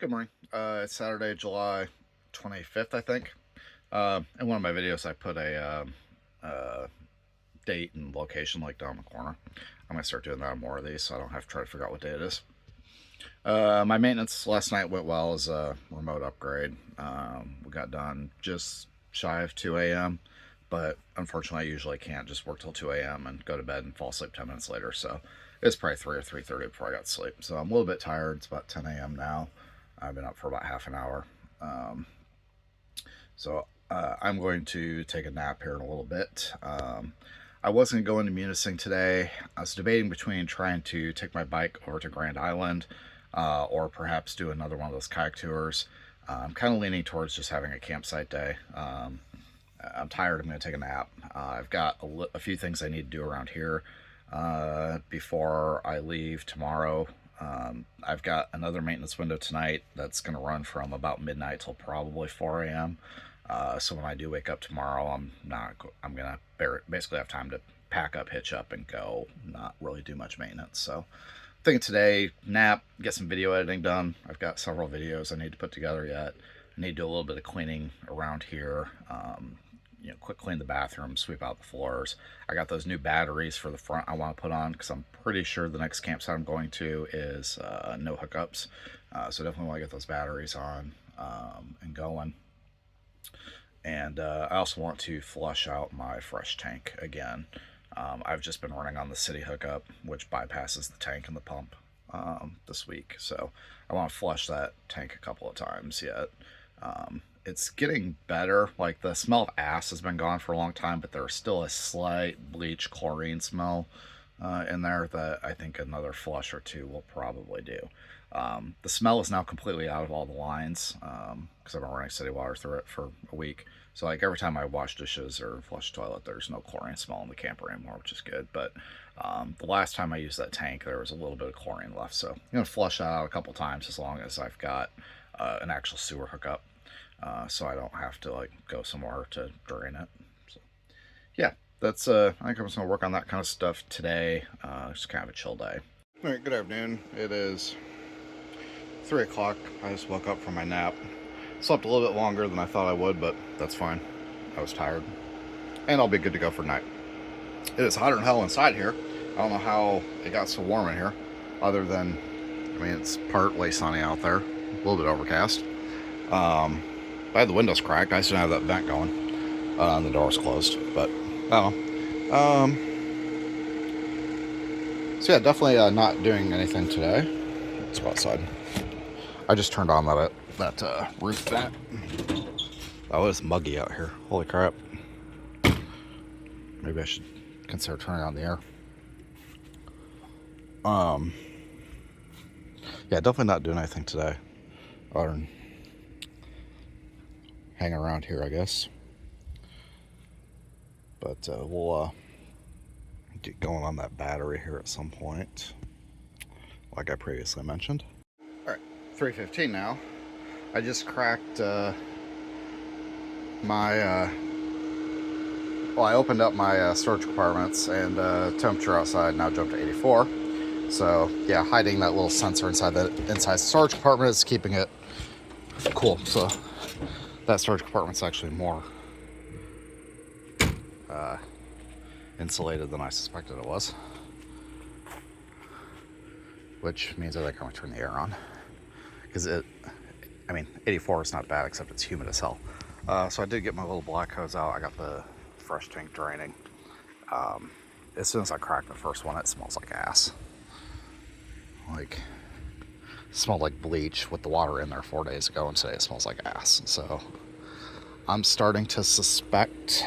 Good morning. It's Saturday, July 25th, I think. In one of my videos, I put a date and location like down the corner. I'm going to start doing that on more of these so I don't have to try to figure out what day it is. My maintenance last night went well as a remote upgrade. We got done just shy of 2 a.m., but unfortunately, I usually can't just work till 2 a.m. and go to bed and fall asleep 10 minutes later. So it's probably 3 or 3:30 before I got to sleep. So I'm a little bit tired. It's about 10 a.m. now. I've been up for about half an hour. So I'm going to take a nap here in a little bit. I wasn't going to Munising today. I was debating between trying to take my bike over to Grand Island or perhaps do another one of those kayak tours. I'm kind of leaning towards just having a campsite day. I'm tired. I'm going to take a nap. I've got a few things I need to do around here before I leave tomorrow. I've got another maintenance window tonight that's going to run from about midnight till probably 4 a.m. So when I do wake up tomorrow, I'm going to basically have time to pack up, hitch up, and go. Not really do much maintenance. So I'm thinking today, nap, get some video editing done. I've got several videos I need to put together yet. I need to do a little bit of cleaning around here. Quick clean the bathroom, sweep out the floors. I got those new batteries for the front I want to put on because I'm pretty sure the next campsite I'm going to is no hookups. So definitely want to get those batteries on and going. And I also want to flush out my fresh tank again. I've just been running on the city hookup, which bypasses the tank and the pump this week. So I want to flush that tank a couple of times yet. It's getting better. Like, the smell of ass has been gone for a long time, but there's still a slight bleach chlorine smell in there that I think another flush or two will probably do. The smell is now completely out of all the lines because I've been running city water through it for a week. So like every time I wash dishes or flush toilet, there's no chlorine smell in the camper anymore, which is good. But the last time I used that tank, there was a little bit of chlorine left. So I'm going to flush that out a couple times as long as I've got an actual sewer hookup. So I don't have to go somewhere to drain it. So, yeah, that's I think I'm just gonna work on that kind of stuff today. Just kind of a chill day. All right, good afternoon. It is 3 o'clock. I just woke up from my nap. Slept a little bit longer than I thought I would, but that's fine. I was tired, and I'll be good to go for tonight. It is hotter than hell inside here. I don't know how it got so warm in here, other than, I mean, it's partly sunny out there, a little bit overcast. I had the windows cracked. I just didn't have that vent going. And the door's closed. But, I don't know. So yeah, definitely not doing anything today. Let's go outside. I just turned on that roof vent. Oh, it's muggy out here. Holy crap. Maybe I should consider turning on the air. Yeah, definitely not doing anything today. Other than hang around here, I guess. But we'll get going on that battery here at some point, like I previously mentioned. All right, 3:15 now. I just cracked my well, I opened up my storage compartments, and temperature outside now jumped to 84. So yeah, hiding that little sensor inside the storage compartment is keeping it cool. So that storage compartment's actually more insulated than I suspected it was, which means I think I'm gonna turn the air on, because I mean, 84 is not bad, except it's humid as hell. So I did get my little black hose out. I got the fresh tank draining. As soon as I cracked the first one, it smells like ass. Like, it smelled like bleach with the water in there 4 days ago, and today it smells like ass. So I'm starting to suspect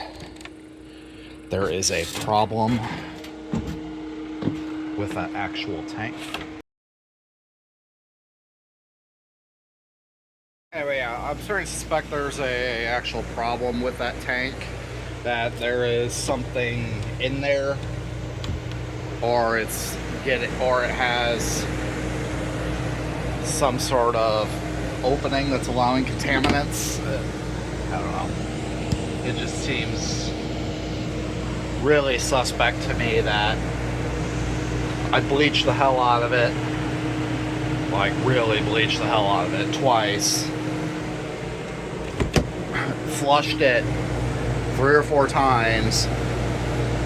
there is a problem with that actual tank. Anyway, yeah, I'm starting to suspect there's a actual problem with that tank. That there is something in there, or it has some sort of opening that's allowing contaminants. I don't know. It just seems really suspect to me that I bleached the hell out of it like really bleached the hell out of it twice. Flushed it 3 or 4 times.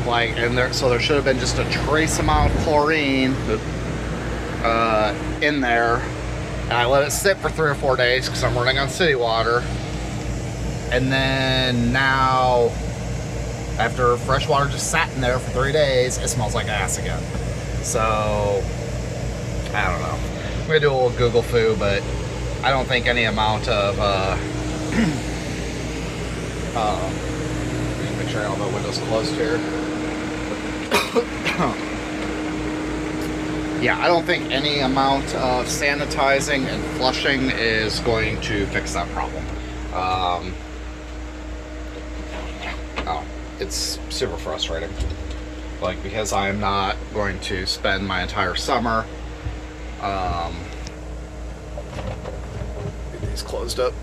Like, and so there should have been just a trace amount of chlorine in there. And I let it sit for 3 or 4 days because I'm running on city water. And then now, after fresh water just sat in there for 3 days, it smells like ass again. So, I don't know. I'm gonna do a little Google foo, but I don't think any amount of, make sure I have all the windows closed here. Yeah, I don't think any amount of sanitizing and flushing is going to fix that problem. It's super frustrating. Like, because I am not going to spend my entire summer, get these closed up.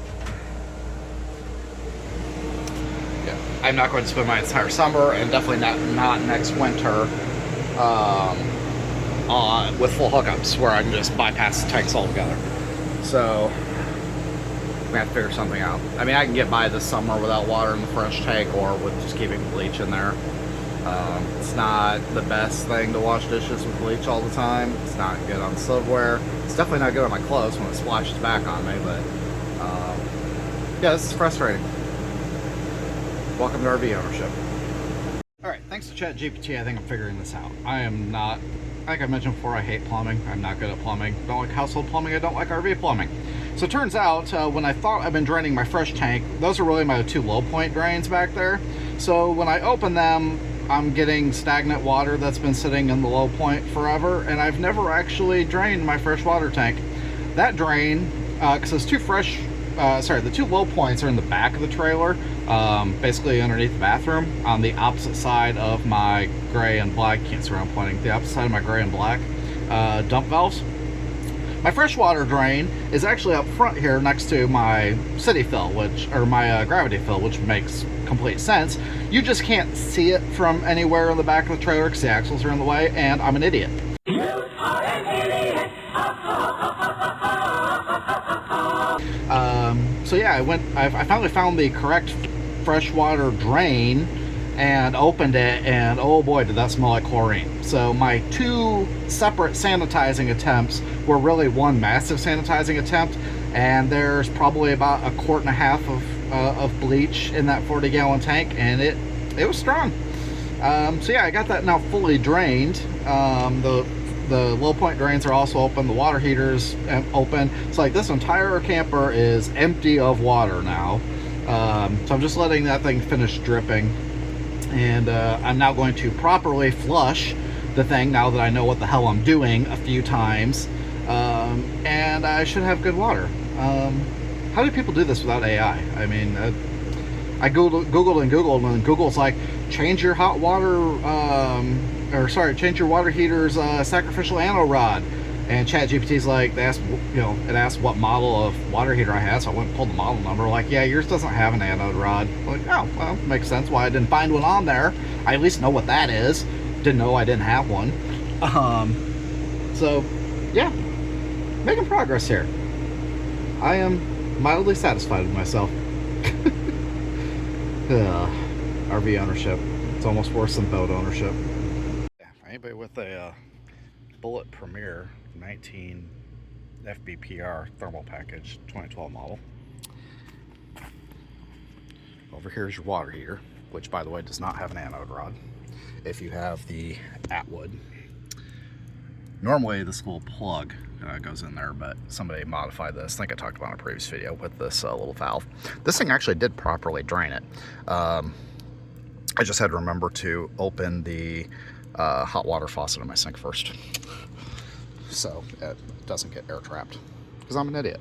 Yeah, I'm not going to spend my entire summer, and definitely not next winter, with full hookups where I can just bypass the tanks altogether. So we have to figure something out. I mean, I can get by this summer without water in the fresh tank, or with just keeping bleach in there. It's not the best thing to wash dishes with bleach all the time. It's not good on silverware. It's definitely not good on my clothes when it splashes back on me, but yeah, this is frustrating. Welcome to RV ownership. Alright, thanks to ChatGPT, I think I'm figuring this out. I am not, like I mentioned before, I hate plumbing. I'm not good at plumbing. Don't like household plumbing. I don't like RV plumbing. So it turns out, when I thought I'd been draining my fresh tank, those are really my 2 low point drains back there. So when I open them, I'm getting stagnant water that's been sitting in the low point forever, and I've never actually drained my fresh water tank. That drain, because those 2 the 2 low points are in the back of the trailer, basically underneath the bathroom, on the opposite side of my gray and black, can't see where I'm pointing, the opposite side of my gray and black dump valves. My freshwater drain is actually up front here next to my city fill, my gravity fill, which makes complete sense. You just can't see it from anywhere in the back of the trailer because the axles are in the way, and I'm an idiot. You are an idiot. So yeah, I finally found the correct freshwater drain and opened it, and oh boy, did that smell like chlorine. So my 2 separate sanitizing attempts were really one massive sanitizing attempt, and there's probably about 1.5 quarts of bleach in that 40-gallon tank, and it was strong. So yeah, I got that now fully drained. The low point drains are also open. The water heater's open. It's like this entire camper is empty of water now. So I'm just letting that thing finish dripping. And I'm now going to properly flush the thing now that I know what the hell I'm doing a few times. And I should have good water. How do people do this without AI? I mean, I Googled, and Google's like, change your hot water, change your water heater's sacrificial anode rod. And ChatGPT's like, it asked what model of water heater I had, so I went and pulled the model number. Like, yeah, yours doesn't have an anode rod. I'm like, oh, well, makes sense why I didn't find one on there. I at least know what that is. Didn't know I didn't have one. So, yeah, making progress here. I am mildly satisfied with myself. RV ownership. It's almost worse than boat ownership. Anybody with a Bullet Premier 19 FBPR thermal package 2012 model. Over here is your water heater, which by the way does not have an anode rod. If you have the Atwood, normally this little plug goes in there, but somebody modified this. I think I talked about in a previous video with this little valve. This thing actually did properly drain it. I just had to remember to open the hot water faucet in my sink first, so it doesn't get air trapped, because I'm an idiot.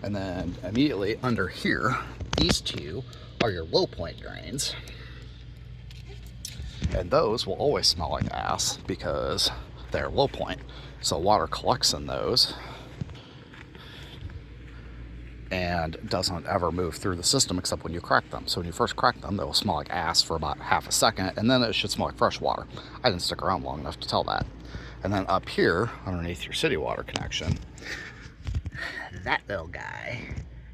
And then immediately under here, these 2 are your low point drains, and those will always smell like ass because they're low point, so water collects in those and doesn't ever move through the system except when you crack them. So when you first crack them, they will smell like ass for about half a second, and then it should smell like fresh water. I didn't stick around long enough to tell that. And then up here, underneath your city water connection, that little guy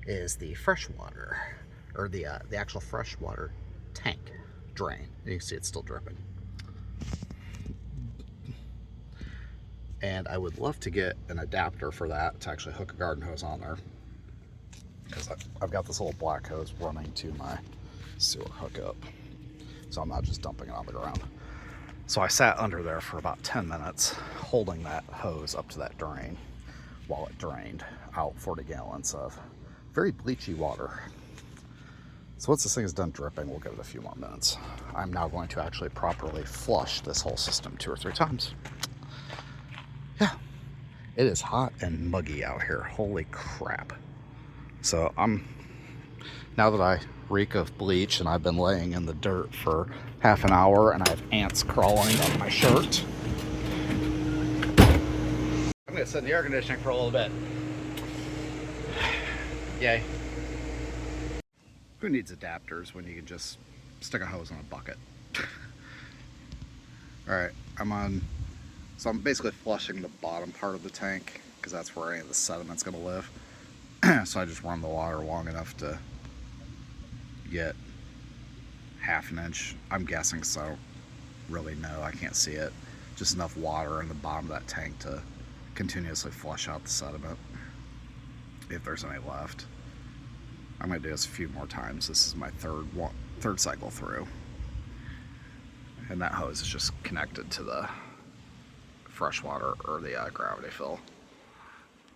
is the freshwater, or the actual freshwater tank drain. You can see it's still dripping. And I would love to get an adapter for that to actually hook a garden hose on there, because I've got this little black hose running to my sewer hookup, so I'm not just dumping it on the ground. So I sat under there for about 10 minutes holding that hose up to that drain while it drained out 40 gallons of very bleachy water. So once this thing is done dripping, we'll give it a few more minutes. I'm now going to actually properly flush this whole system 2 or 3 times. Yeah, it is hot and muggy out here. Holy crap. So now that I reek of bleach and I've been laying in the dirt for half an hour and I have ants crawling up my shirt, I'm gonna sit in the air conditioning for a little bit. Yay. Who needs adapters when you can just stick a hose in a bucket? Alright, so I'm basically flushing the bottom part of the tank because that's where any of the sediment's gonna live. So I just run the water long enough to get half an inch, I'm guessing, so really no, I can't see it, just enough water in the bottom of that tank to continuously flush out the sediment if there's any left. I'm going to do this a few more times. This is my third cycle through, and that hose is just connected to the freshwater or the gravity fill.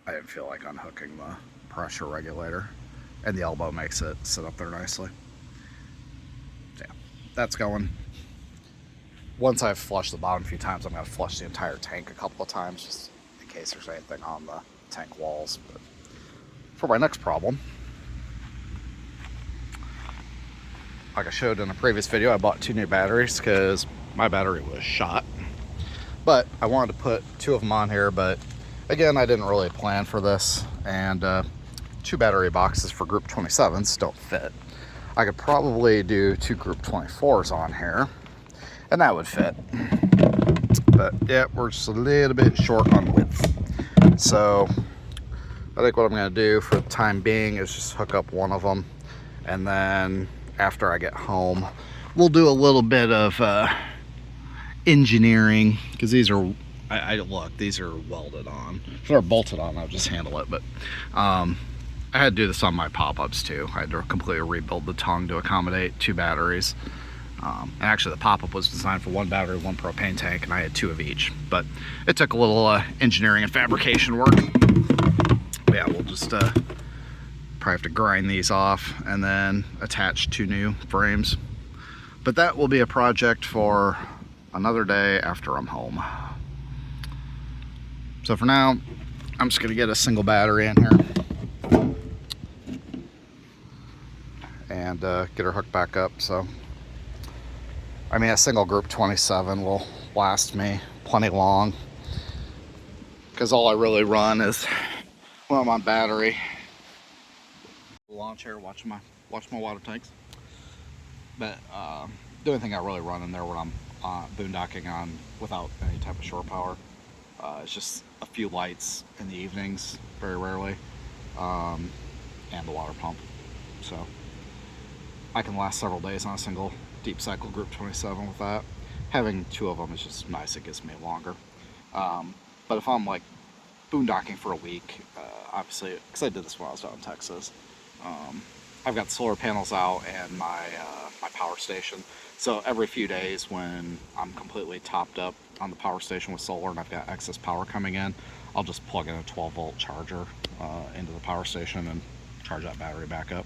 I didn't feel like unhooking the pressure regulator, and the elbow makes it sit up there nicely. Yeah, that's going. Once I've flushed the bottom a few times, I'm going to flush the entire tank a couple of times just in case there's anything on the tank walls. But for my next problem, like I showed in a previous video, I bought 2 new batteries because my battery was shot. But I wanted to put 2 of them on here, but again, I didn't really plan for this, and 2 battery boxes for group 27s don't fit. I could probably do 2 group 24s on here, and that would fit. But yeah, we're just a little bit short on width. So I think what I'm going to do for the time being is just hook up one of them, and then after I get home, we'll do a little bit of engineering, because these are, look, these are welded on. If they're bolted on, I'll just handle it. But I had to do this on my pop-ups too. I had to completely rebuild the tongue to accommodate 2 batteries. And actually the pop-up was designed for 1 battery, 1 propane tank, and I had 2 of each. But it took a little engineering and fabrication work. But yeah, we'll just probably have to grind these off and then attach 2 new frames. But that will be a project for another day after I'm home. So for now, I'm just gonna get a single battery in here and get her hooked back up. So I mean, a single group 27 will last me plenty long, because all I really run is when I'm on battery. Lawn chair, watch my water tanks. But the only thing I really run in there when I'm boondocking on without any type of shore power, it's just a few lights in the evenings, very rarely, and the water pump. So I can last several days on a single deep cycle group 27 with that. Having 2 of them is just nice, it gives me longer. But if I'm like boondocking for a week, obviously, because I did this when I was down in Texas, I've got solar panels out and my power station. So every few days when I'm completely topped up on the power station with solar and I've got excess power coming in, I'll just plug in a 12-volt charger into the power station and charge that battery back up.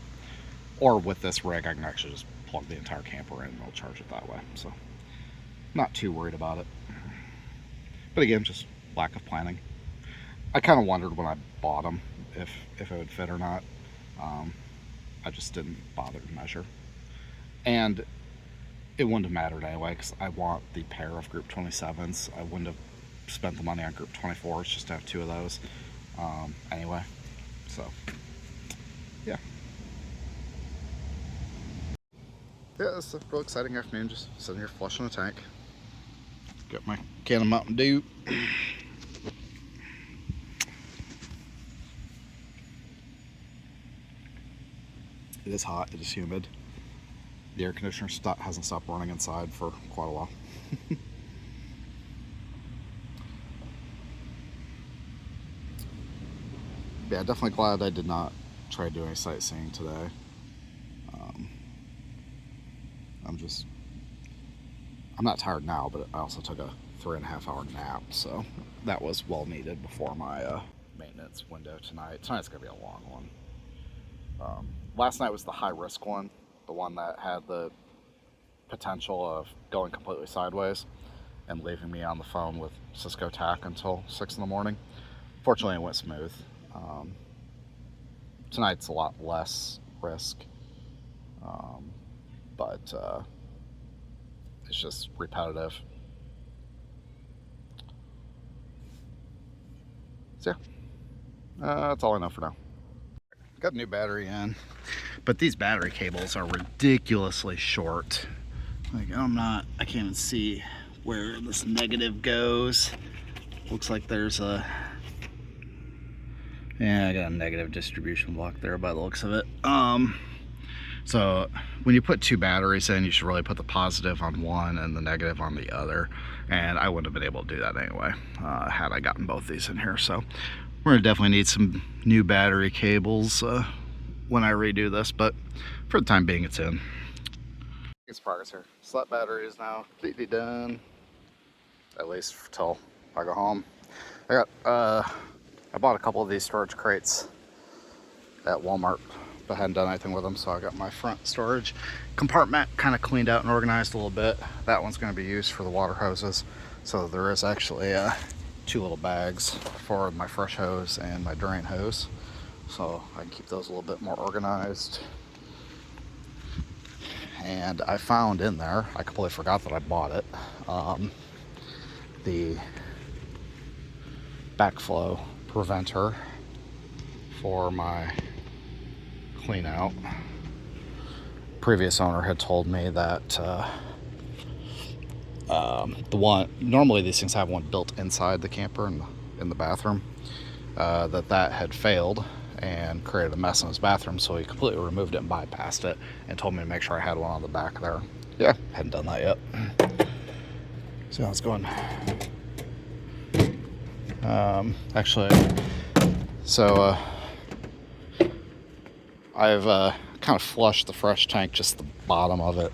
Or with this rig, I can actually just plug the entire camper in and it'll charge it that way. So not too worried about it. But again, just lack of planning. I kind of wondered when I bought them if it would fit or not. I just didn't bother to measure. And it wouldn't have mattered anyway, because I want the pair of group 27s. I wouldn't have spent the money on group 24s just to have 2 of those anyway. So yeah. Yeah, it's a real exciting afternoon, just sitting here flushing a tank. Got my can of Mountain Dew. It is hot, it is humid. The air conditioner hasn't stopped running inside for quite a while. Yeah, definitely glad I did not try to do any sightseeing today. I'm not tired now, but I also took a 3.5-hour nap, so that was well needed before my maintenance window tonight. Tonight's gonna be a long one. Last night was the high risk one, the one that had the potential of going completely sideways and leaving me on the phone with Cisco TAC until 6 in the morning. Fortunately, it went smooth. Tonight's a lot less risk, but it's just repetitive. So yeah, that's all I know for now. Got a new battery in, but these battery cables are ridiculously short. Like, I can't even see where this negative goes. Looks like there's a, yeah, I got a negative distribution block there by the looks of it. So when you put two batteries in, you should really put the positive on one and the negative on the other. And I wouldn't have been able to do that anyway, had I gotten both these in here. So we're gonna definitely need some new battery cables when I redo this, but for the time being, it's in. It's progress here. Slot battery is now completely done, at least till I go home. I bought a couple of these storage crates at Walmart, but hadn't done anything with them, so I got my front storage compartment kind of cleaned out and organized a little bit. That one's going to be used for the water hoses, so there is actually 2 little bags for my fresh hose and my drain hose, so I can keep those a little bit more organized. And I found in there, I completely forgot that I bought it, the backflow preventer for my clean out. Previous owner had told me that normally these things have one built inside the camper in the bathroom, that had failed and created a mess in his bathroom, so he completely removed it and bypassed it and told me to make sure I had one on the back there. Yeah, hadn't done that yet. See how it's going. Actually, so I've kind of flushed the fresh tank, just the bottom of it,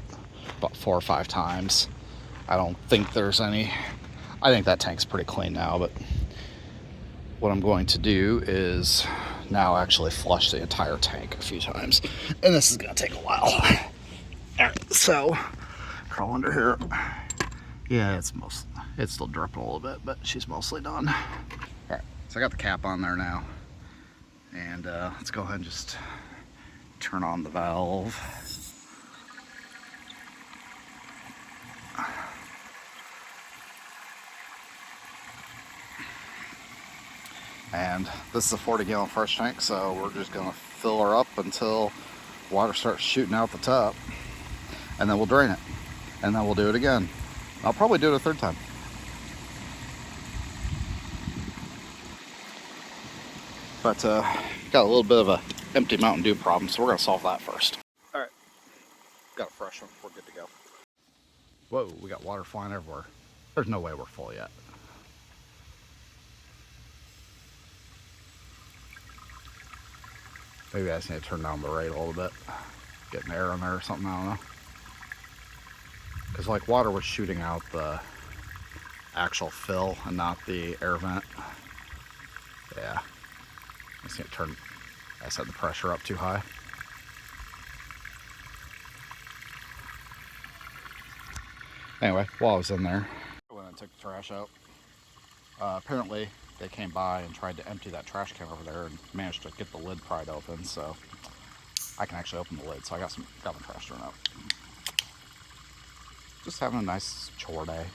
about 4 or 5 times. I don't think there's any, I think that tank's pretty clean now, but what I'm going to do is now actually flush the entire tank a few times, and this is going to take a while. Alright, so crawl under here. Yeah, it's still dripping a little bit, but she's mostly done. Alright, so I got the cap on there now, and let's go ahead and just turn on the valve. And this is a 40-gallon fresh tank, so we're just gonna fill her up until water starts shooting out the top, and then we'll drain it, and then we'll do it again. I'll probably do it a 3rd time. But got a little bit of a empty Mountain Dew problem, so we're gonna solve that first. All right, got a fresh one. We're good to go. Whoa, we got water flying everywhere. There's no way we're full yet. Maybe I just need to turn down the rate a little bit. Get an air in there or something, I don't know. Because like water was shooting out the actual fill and not the air vent. Yeah. I just need to turn, I set the pressure up too high. Anyway, while I was in there, I went and took the trash out. Apparently they came by and tried to empty that trash can over there and managed to get the lid pried open, so I can actually open the lid. So I got my trash thrown out. Just having a nice chore day.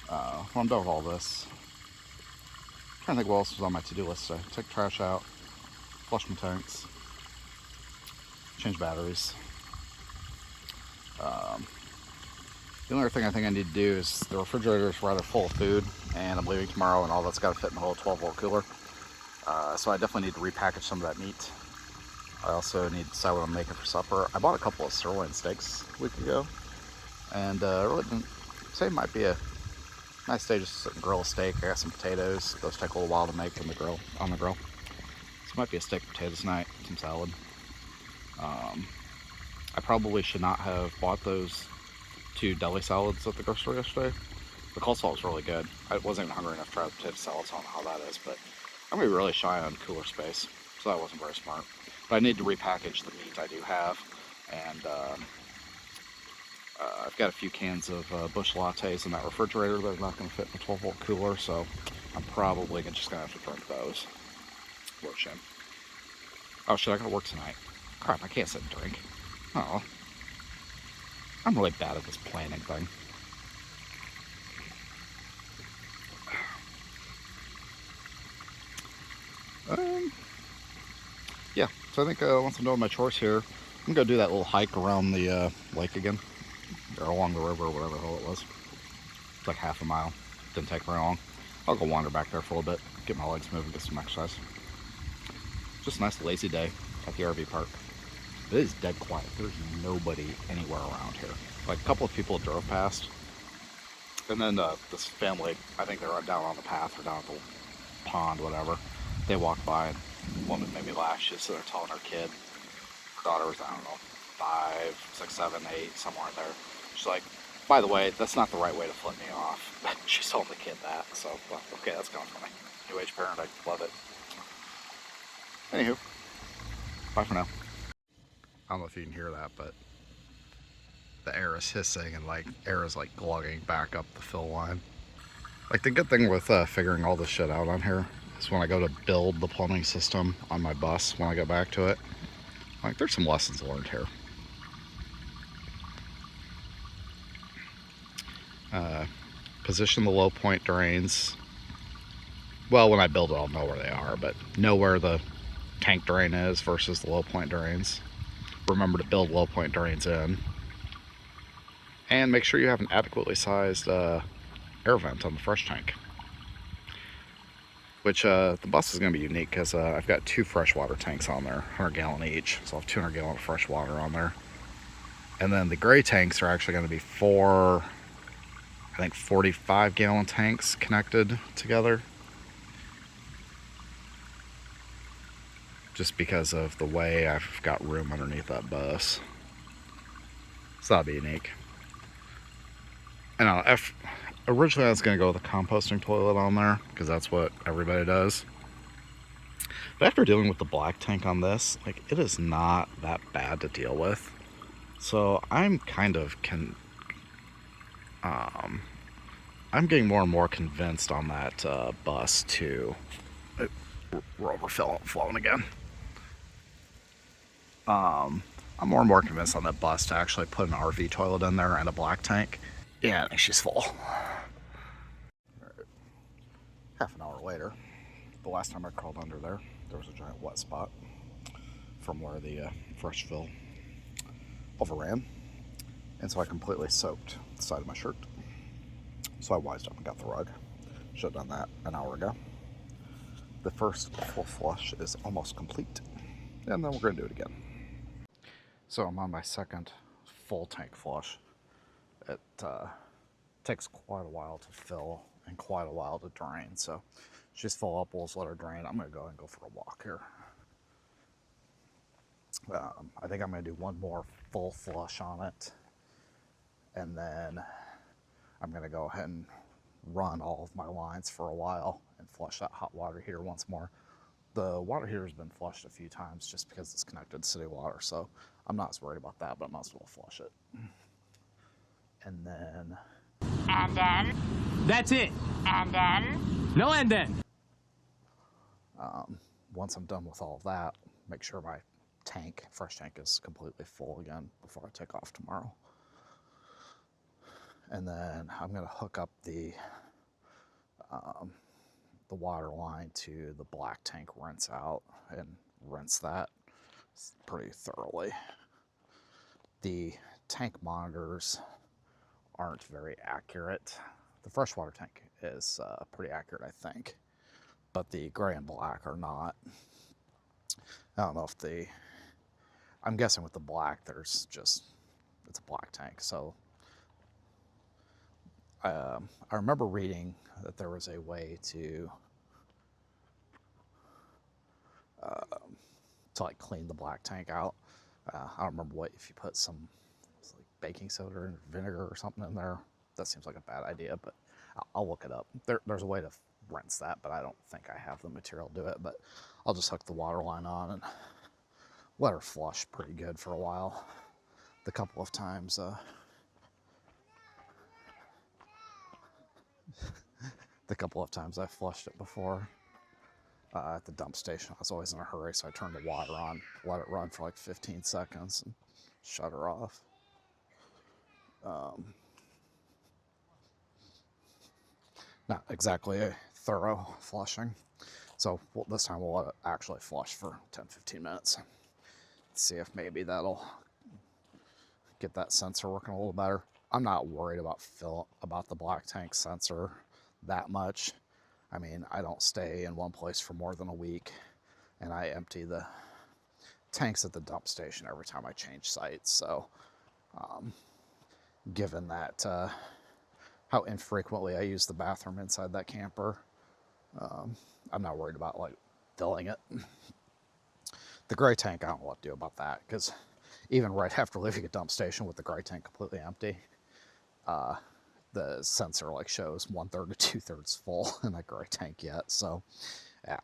When I'm done with all this, I'm trying to think what else was on my to-do list today. Take the trash out, flush my tanks, change batteries. The only other thing I think I need to do is the refrigerator is rather full of food, and I'm leaving tomorrow, and all that's got to fit in the whole 12-volt cooler. So I definitely need to repackage some of that meat. I also need to decide what I'm making for supper. I bought a couple of sirloin steaks a week ago, and really didn't say it might be a nice day just to grill a steak. I got some potatoes. Those take a little while to make on the grill. This might be a steak and potatoes night, some salad. I probably should not have bought those 2 deli salads at the grocery store yesterday. The coleslaw was really good. I wasn't even hungry enough to try the potato salad, so I don't know how that is, but I'm going to be really shy on cooler space, so that wasn't very smart. But I need to repackage the meat I do have, and I've got a few cans of Busch lattes in that refrigerator that are not going to fit in the 12-volt cooler, so I'm probably just going to have to drink those. What a shame. Oh shit, I got to work tonight. Crap, I can't sit and drink. Oh. I'm really bad at this planning thing. Yeah, so I think once I'm done with my chores here, I'm going to do that little hike around the lake again. Or along the river, or whatever the hell it was. It's like half a mile. Didn't take very long. I'll go wander back there for a little bit, get my legs moving, get some exercise. Just a nice lazy day at the RV park. It is dead quiet. There's nobody anywhere around here. Like a couple of people drove past. And then this family, I think they're down on the path or down at the pond, whatever. They walked by, and one that made me laugh. She was sitting there telling her kid, her daughter was, I don't know, 5, 6, 7, 8, somewhere in there. She's like, by the way, that's not the right way to flip me off. She's told the kid that, so, well, okay, that's kind of funny. New age parent, I love it. Anywho, bye for now. I don't know if you can hear that, but the air is hissing and like air is like glugging back up the fill line. Like the good thing with figuring all this shit out on here is when I go to build the plumbing system on my bus, when I get back to it, like there's some lessons learned here. Position the low point drains. Well, when I build it, I'll know where they are, but know where the tank drain is versus the low point drains. Remember to build low point drains in. And make sure you have an adequately sized air vent on the fresh tank. Which the bus is going to be unique because I've got 2 freshwater tanks on there, 100 gallon each. So I'll have 200 gallon of fresh water on there. And then the gray tanks are actually going to be 4, I think 45 gallon tanks connected together. Just because of the way I've got room underneath that bus. So that'll be unique. And originally I was going to go with a composting toilet on there because that's what everybody does. But after dealing with the black tank on this, like it is not that bad to deal with. So I'm kind of I'm getting more and more convinced on that bus to. We're overflowing again. I'm more and more convinced on that bus to actually put an RV toilet in there and a black tank. Yeah, I think she's full. Right. Half an hour later, the last time I crawled under there was a giant wet spot from where the fresh fill overran. And so I completely soaked the side of my shirt. So I wised up and got the rug. Should have done that an hour ago. The first full flush is almost complete. And then we're going to do it again. So I'm on my second full tank flush. It takes quite a while to fill and quite a while to drain. So she's full up, we'll just let her drain. I'm going to go and go for a walk here. I think I'm going to do one more full flush on it. And then I'm going to go ahead and run all of my lines for a while and flush that hot water heater once more. The water heater has been flushed a few times just because it's connected to city water, so I'm not as worried about that, but I might as well flush it. And then... And then? That's it. And then? No and then. Once I'm done with all of that, make sure my fresh tank is completely full again before I take off tomorrow. And then I'm going to hook up the water line to the black tank rinse out and rinse that pretty thoroughly. The tank monitors aren't very accurate. The freshwater tank is pretty accurate, I think, but the gray and black are not. I don't know if I'm guessing with the black, it's a black tank. So I remember reading that there was a way to like clean the black tank out. I don't remember if you put some like baking soda or vinegar or something in there. That seems like a bad idea, but I'll look it up. There's a way to rinse that, but I don't think I have the material to do it. But I'll just hook the water line on and let her flush pretty good for a while. The couple of times I flushed it before at the dump station, I was always in a hurry, so I turned the water on, let it run for like 15 seconds, and shut her off. Not exactly a thorough flushing, so this time we'll let it actually flush for 10-15 minutes. See if maybe that'll get that sensor working a little better. I'm not worried about the black tank sensor that much. I mean, I don't stay in one place for more than a week, and I empty the tanks at the dump station every time I change sites. So given that how infrequently I use the bathroom inside that camper, I'm not worried about like filling it. The gray tank, I don't know what to do about that, because even right after leaving a dump station with the gray tank completely empty, the sensor like shows 1/3 to 2/3 full in that gray tank yet. So yeah,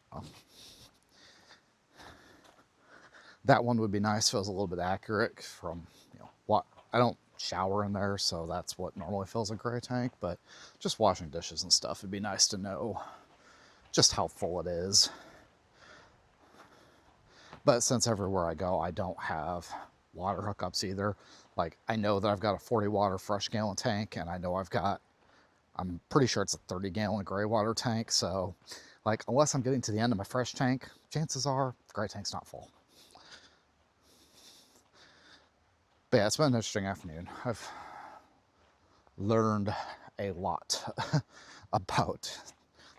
that one would be nice if it was a little bit accurate from, what I don't shower in there, so that's what normally fills a gray tank. But just washing dishes and stuff, it'd be nice to know just how full it is. But since everywhere I go, I don't have water hookups either. Like, I know that I've got a 40 water fresh gallon tank, and I know I'm pretty sure it's a 30 gallon gray water tank. So like, unless I'm getting to the end of my fresh tank, chances are gray tank's not full. But yeah, it's been an interesting afternoon. I've learned a lot about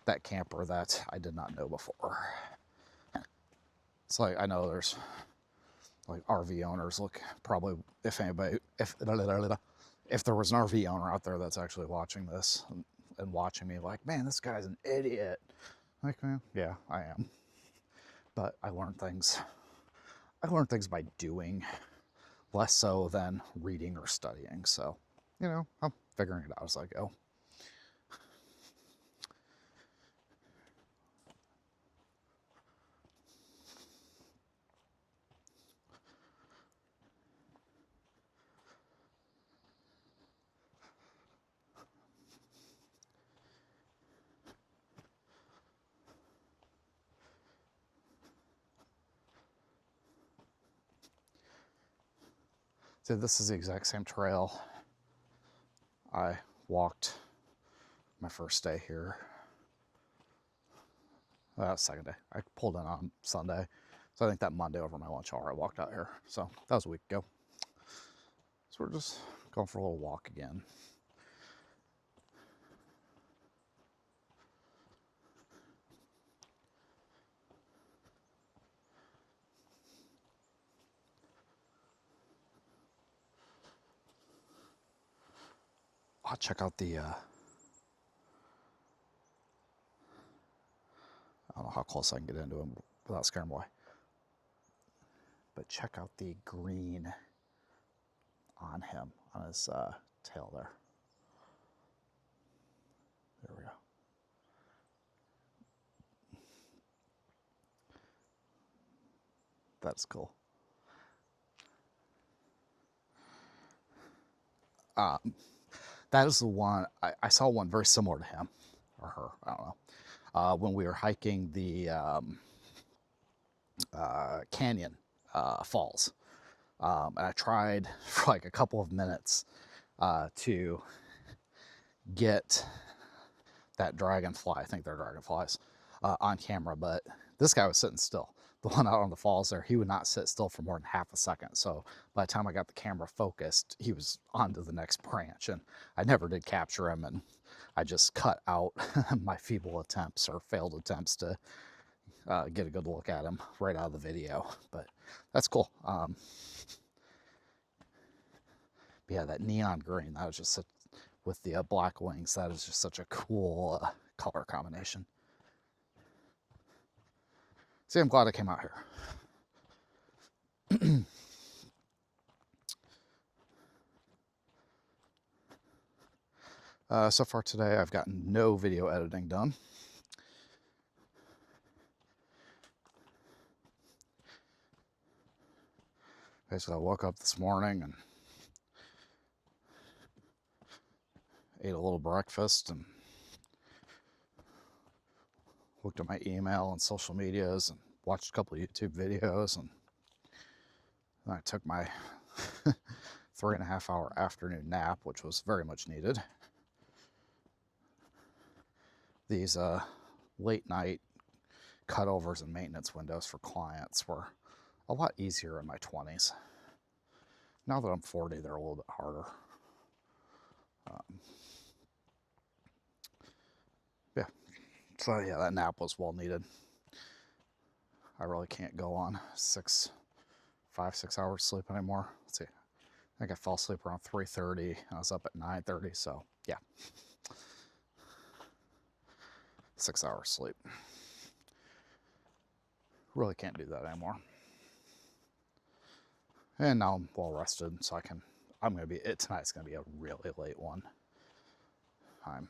that camper that I did not know before. It's like, I know there's like RV owners, look, probably if there was an RV owner out there that's actually watching this and watching me like, man, this guy's an idiot. Like, man, yeah, I am. But I learned things by doing, less so than reading or studying. So, I'm figuring it out as I go. So this is the exact same trail I walked my first day here. Second day. I pulled in on Sunday. So I think that Monday over my lunch hour, I walked out here. So that was a week ago. So we're just going for a little walk again. I'll check out the, I don't know how close I can get into him without scaring him away. But check out the green on him, on his tail there. There we go. That's cool. That is the one, I saw one very similar to him, or her, I don't know, when we were hiking the canyon falls. And I tried for like a couple of minutes to get that dragonfly, I think they're dragonflies, on camera, but this guy was sitting still. the one out on the falls there, he would not sit still for more than half a second. So by the time I got the camera focused, he was on to the next branch, and I never did capture him, and I just cut out my feeble attempts or failed attempts to get a good look at him right out of the video. But that's cool. Yeah, that neon green, that was just such, with the black wings, that is just such a cool color combination. See, I'm glad I came out here. So far today, I've gotten no video editing done. Basically, I woke up this morning and ate a little breakfast and looked at my email and social medias and watched a couple of YouTube videos, and then I took my 3.5 hour afternoon nap, which was very much needed. These late night cutovers and maintenance windows for clients were a lot easier in my 20s. Now that I'm 40, they're a little bit harder. Yeah, so yeah, that nap was well needed. I really can't go on 5, 6 hours sleep anymore. Let's see, I think I fell asleep around 3:30. I was up at 9:30, so yeah, 6 hours sleep. Really can't do that anymore. And now I'm well rested, so tonight's gonna be a really late one. I'm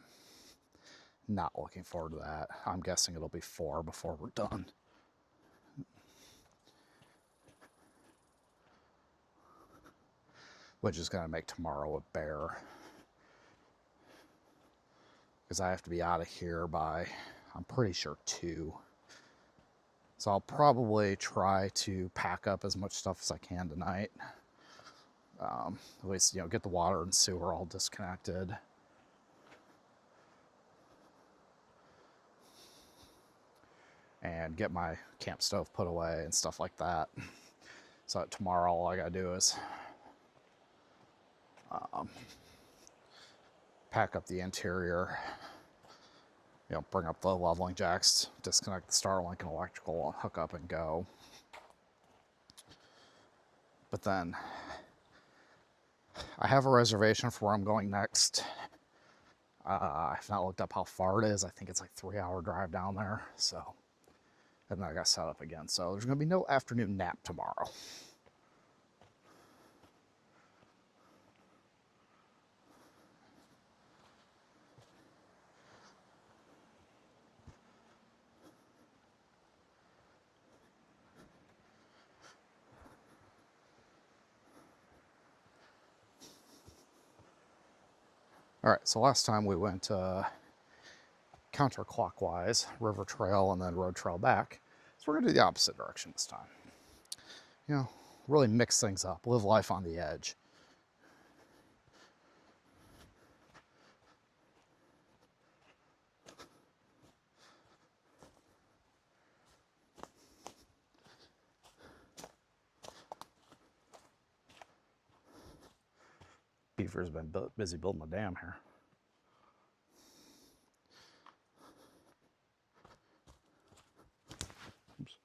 not looking forward to that. I'm guessing it'll be 4 before we're done. Which is gonna make tomorrow a bear. Because I have to be out of here by, I'm pretty sure, 2. So I'll probably try to pack up as much stuff as I can tonight. At least, get the water and sewer all disconnected. And get my camp stove put away and stuff like that. So that tomorrow all I gotta do is pack up the interior, bring up the leveling jacks, disconnect the Starlink and electrical, hook up and go. But then I have a reservation for where I'm going next. I've not looked up how far it is. I think it's like 3-hour drive down there. So, and then I got set up again. So there's going to be no afternoon nap tomorrow. All right, so last time we went counterclockwise, river trail and then road trail back. So we're gonna do the opposite direction this time. Really mix things up, live life on the edge. Beaver's been busy building a dam here. Oops.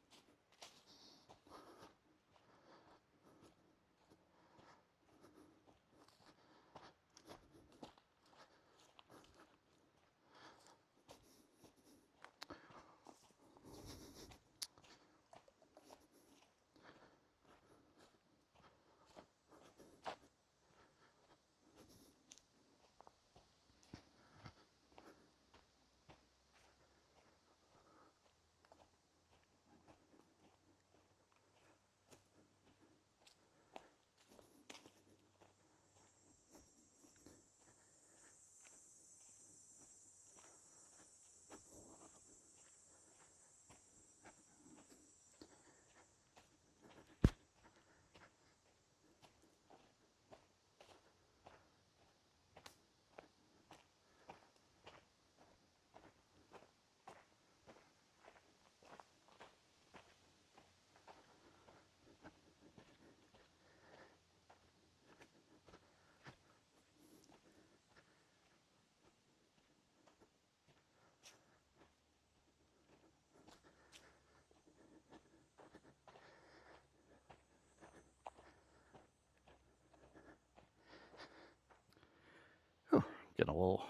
Getting a little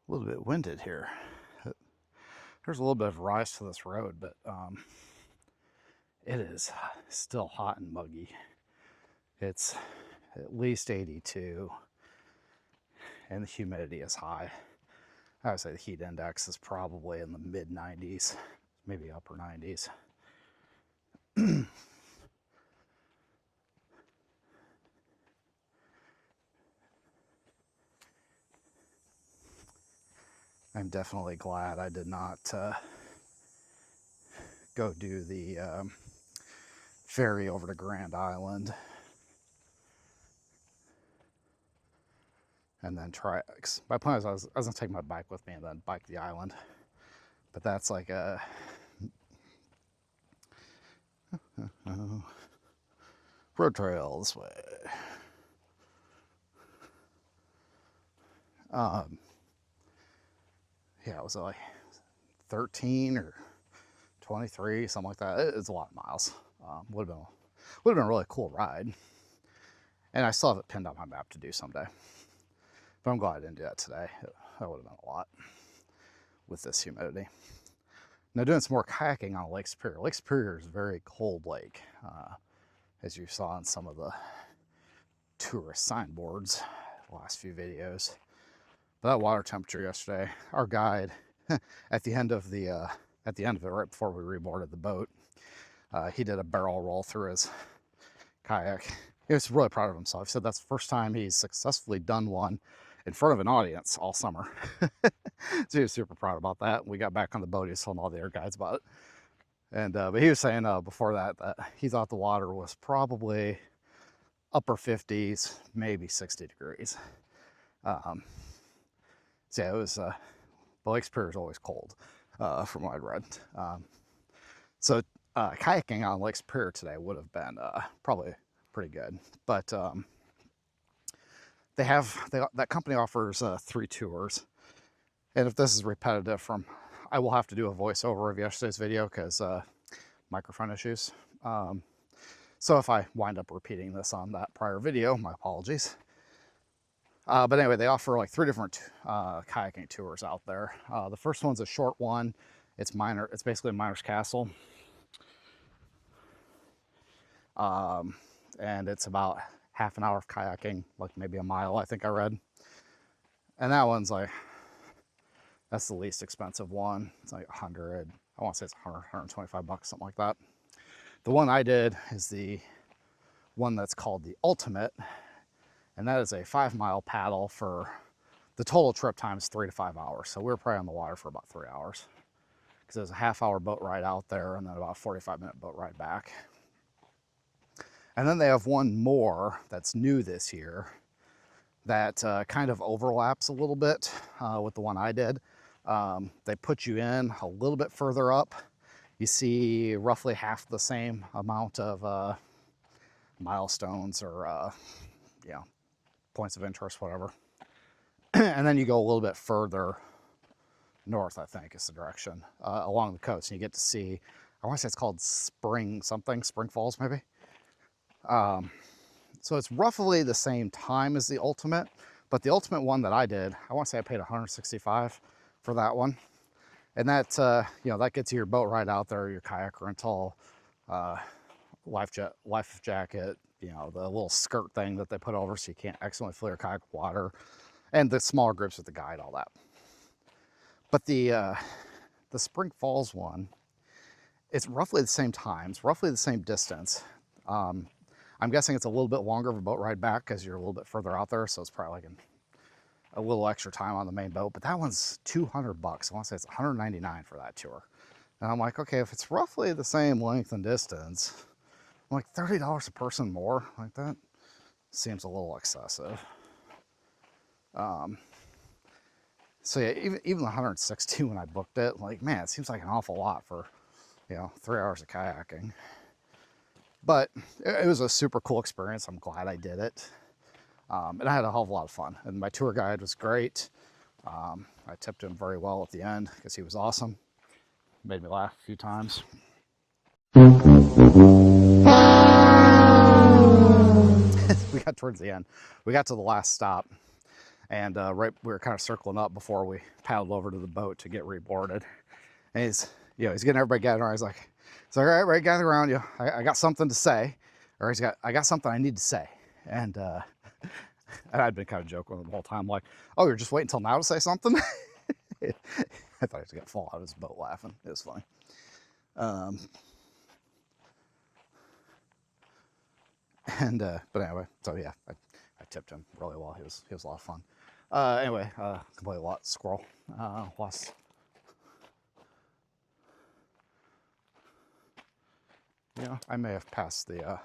bit winded here. There's a little bit of rise to this road, but it is still hot and muggy. It's at least 82, and the humidity is high. I would say the heat index is probably in the mid 90s, maybe upper 90s. I'm definitely glad I did not go do the ferry over to Grand Island and then try. My plan was I was gonna take my bike with me and then bike the island, but that's like a road trail this way. Yeah, it was like 13 or 23, something like that. It's a lot of miles. Would have been a really cool ride, and I still have it pinned on my map to do someday. But I'm glad I didn't do that today. That would have been a lot with this humidity. Now, doing some more kayaking on Lake Superior. Lake Superior is a very cold lake, as you saw in some of the tourist signboards the last few videos. But that water temperature yesterday, our guide at the end of it, right before we reboarded the boat, he did a barrel roll through his kayak. He was really proud of himself. He said that's the first time he's successfully done one in front of an audience all summer. So he was super proud about that. We got back on the boat, he was telling all the other guides about it. And but he was saying before that he thought the water was probably upper 50s, maybe 60 degrees. So yeah, it was, but Lake Superior is always cold, from what I'd read. So kayaking on Lake Superior today would have been probably pretty good. But that company offers 3 tours. And if this is repetitive I will have to do a voiceover of yesterday's video because microphone issues. So if I wind up repeating this on that prior video, my apologies. But anyway, they offer like 3 different kayaking tours out there. The first one's a short one. It's basically Miner's Castle. And it's about half an hour of kayaking, like maybe a mile, I think I read. And that one's like, that's the least expensive one. It's like 100, I want to say it's 100, 125 bucks, something like that. The one I did is the one that's called the Ultimate. And that is a 5-mile paddle for the total trip time is 3 to 5 hours. So we were probably on the water for about 3 hours because there's a half-hour boat ride out there and then about a 45-minute boat ride back. And then they have one more that's new this year that kind of overlaps a little bit with the one I did. They put you in a little bit further up. You see roughly half the same amount of milestones or points of interest, whatever. And then you go a little bit further north, I think is the direction, along the coast. And you get to see, I want to say it's called Spring Falls maybe. So it's roughly the same time as the Ultimate, but the Ultimate one that I did, I want to say I paid $165 for that one. And that, that gets you your boat ride out there, your kayak rental, life jacket, the little skirt thing that they put over so you can't accidentally fill your kayak with water, and the smaller groups with the guide, all that. But the Spring Falls one, it's roughly the same times, roughly the same distance. I'm guessing it's a little bit longer of a boat ride back because you're a little bit further out there, so it's probably like a little extra time on the main boat. But that one's 200 bucks. I want to say it's 199 for that tour. And I'm like, okay, if it's roughly the same length and distance, I'm like $30 a person more. Like that seems a little excessive. So yeah, even the 160 when I booked it, like, man, it seems like an awful lot for 3 hours of kayaking. But it was a super cool experience. I'm glad I did it. And I had a hell of a lot of fun. And my tour guide was great. I tipped him very well at the end because he was awesome. Made me laugh a few times. We got towards the end. We got to the last stop. And right, we were kind of circling up before we paddled over to the boat to get reboarded. And he's getting everybody gathered around. He's like, all right, right, gather around you. I got something to say, or I got something I need to say. And I'd been kind of joking with him the whole time, like, oh, you're just waiting until now to say something? I thought he was gonna fall out of his boat laughing. It was funny. But anyway, so yeah, I tipped him really well. He was a lot of fun. Anyway, completely lost squirrel. Lost. Yeah, I may have passed the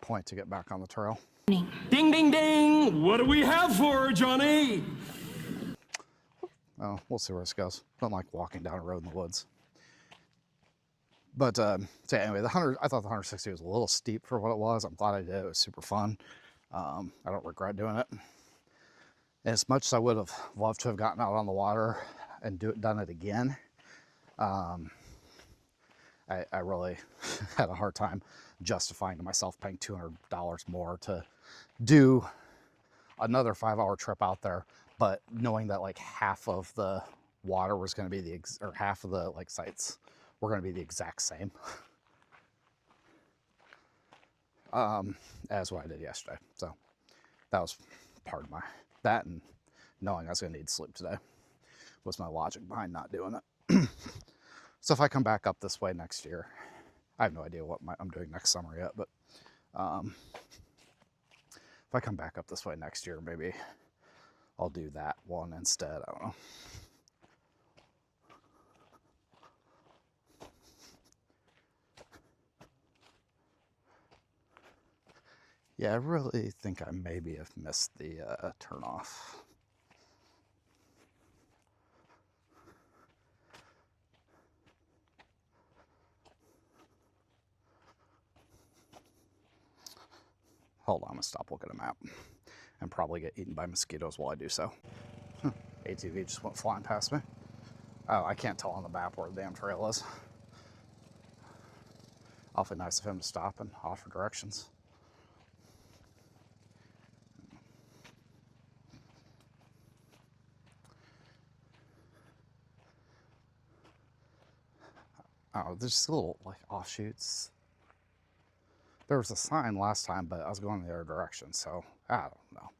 point to get back on the trail. Ding, ding, ding! What do we have for her, Johnny? Oh, we'll see where this goes. I don't like walking down a road in the woods. But so anyway, I thought the 160 was a little steep for what it was. I'm glad I did. It was super fun. I don't regret doing it. And as much as I would have loved to have gotten out on the water and done it again, I really had a hard time justifying to myself paying $200 more to do another 5-hour trip out there, but knowing that like half of the water was going to be or half of the like sites were going to be the exact same as what I did yesterday. So that was part of that, and knowing I was going to need sleep today was my logic behind not doing it. So if I come back up this way next year, I have no idea what I'm doing next summer yet, but if I come back up this way next year, maybe I'll do that one instead. I don't know. Yeah, I really think I maybe have missed the turnoff. Hold on, I'm gonna stop looking at a map and probably get eaten by mosquitoes while I do so. ATV just went flying past me. Oh, I can't tell on the map where the damn trail is. Awfully nice of him to stop and offer directions. Oh, there's just little like offshoots. There was a sign last time, but I was going the other direction, so I don't know.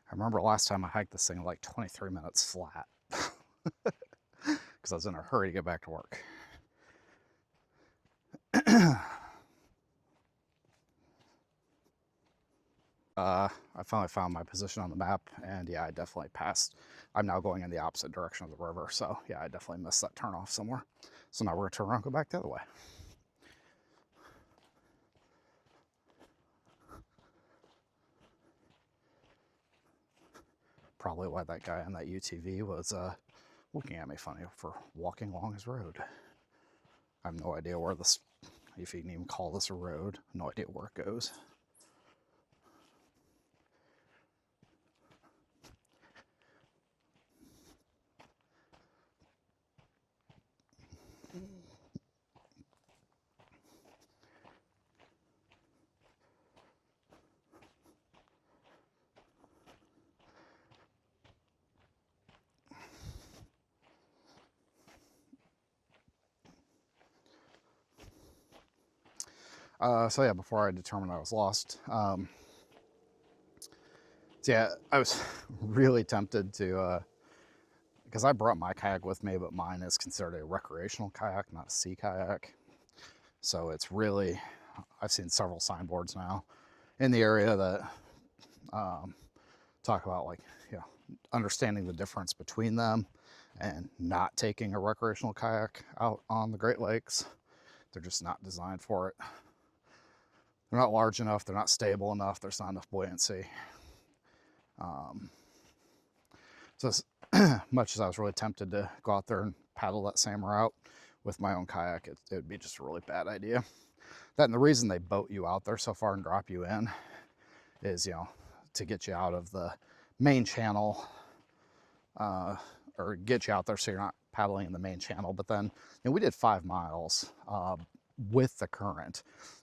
I remember last time I hiked this thing like 23 minutes flat because I was in a hurry to get back to work. I finally found my position on the map, and yeah, I definitely passed. I'm now going in the opposite direction of the river, so yeah, I definitely missed that turnoff somewhere. So now we're gonna turn around and go back the other way. Probably why that guy on that UTV was looking at me funny for walking along his road. I have no idea where this, if you can even call this a road, no idea where it goes. So yeah, before I determined I was lost, so yeah, I was really tempted to, because I brought my kayak with me, but mine is considered a recreational kayak, not a sea kayak. So it's really, I've seen several signboards now in the area that talk about like, you know, understanding the difference between them and not taking a recreational kayak out on the Great Lakes. They're just not designed for it. they're not large enough, they're not stable enough, there's not enough buoyancy. So as much as I was really tempted to go out there and paddle that same route with my own kayak, it would be just a really bad idea. That, and the reason they boat you out there so far and drop you in is, you know, to get you out of the main channel, or get you out there so you're not paddling in the main channel. But then, you know, we did 5 miles with the current,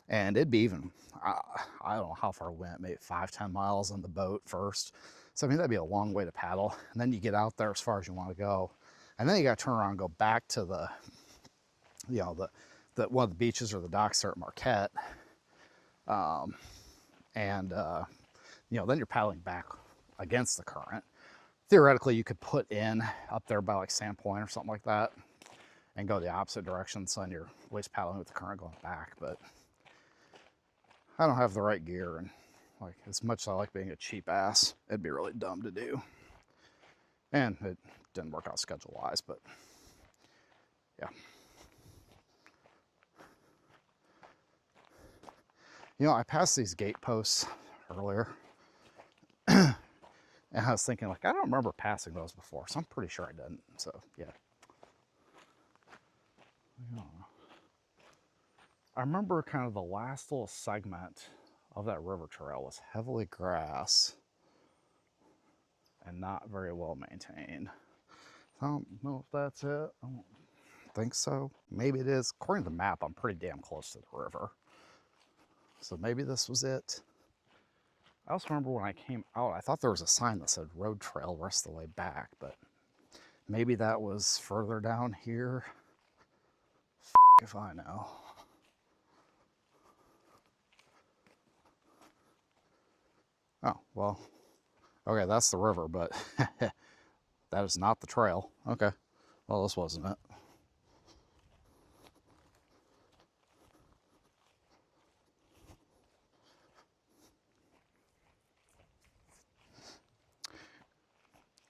and it'd be even, I don't know how far we went, maybe 5-10 miles on the boat first. So I mean, that'd be a long way to paddle. And then you get out there as far as you want to go, and then you got to turn around and go back to the, you know, the one of the beaches or the docks there at Marquette. You know, then you're paddling back against the current. Theoretically, you could put in up there by like Sandpoint or something like that and go the opposite direction, so then you're always paddling with the current going back. But I don't have the right gear, and like, as much as I like being a cheap ass, it'd be really dumb to do. And it didn't work out schedule-wise, but yeah. You know, I passed these gate posts earlier, and I was thinking, like, I don't remember passing those before, so I'm pretty sure I didn't. So yeah. I remember kind of the last little segment of that river trail was heavily grass and not very well maintained. I don't know if that's it. I don't think so. Maybe it is. According to the map, I'm pretty damn close to the river. So maybe this was it. I also remember when I came out, I thought there was a sign that said road trail the rest of the way back, but maybe that was further down here. If I know. Oh, well, okay, that's the river, but that is not the trail. Okay, well, this wasn't it.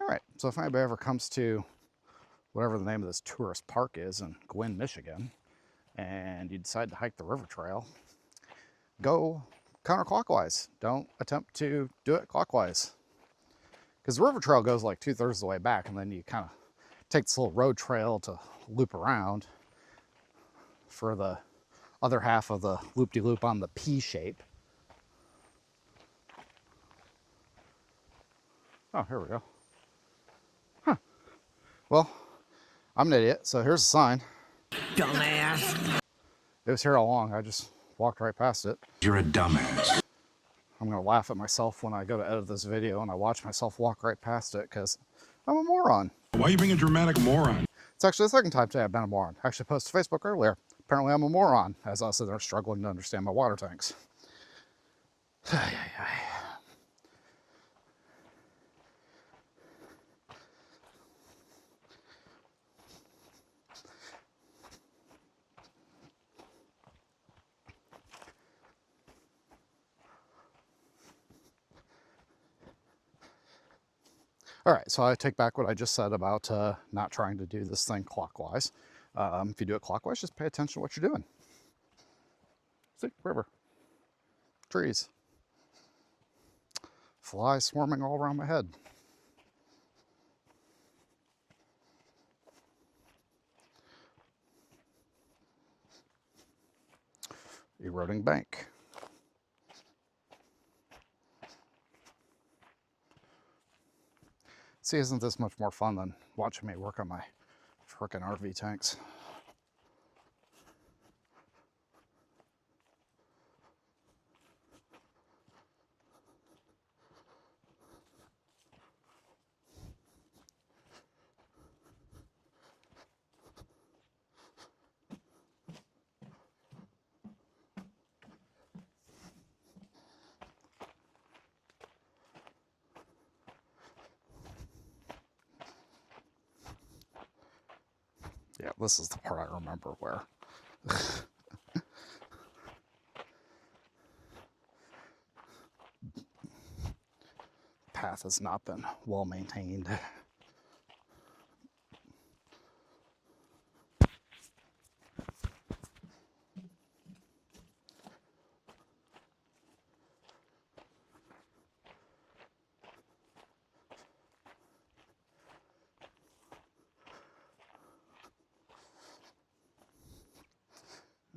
All right, so if anybody ever comes to whatever the name of this tourist park is in Gwinn, Michigan, and you decide to hike the river trail, go counterclockwise. Don't attempt to do it clockwise. Because the river trail goes like 2/3 of the way back, and then you kind of take this little road trail to loop around for the other half of the loop-de-loop on the P shape. Oh, here we go. Huh. Well, I'm an idiot, so here's a sign. Dumbass. It was here all along. I just walked right past it. You're a dumbass. I'm going to laugh at myself when I go to edit this video and I watch myself walk right past it because I'm a moron. Why are you being a dramatic moron? It's actually the second time today I've been a moron. I actually posted to Facebook earlier. Apparently I'm a moron, as I was sitting there struggling to understand my water tanks. All right, so I take back what I just said about not trying to do this thing clockwise. If you do it clockwise, just pay attention to what you're doing. See, river, trees, flies swarming all around my head. Eroding bank. See, isn't this much more fun than watching me work on my frickin' RV tanks? Yeah, this is the part I remember where path has not been well maintained.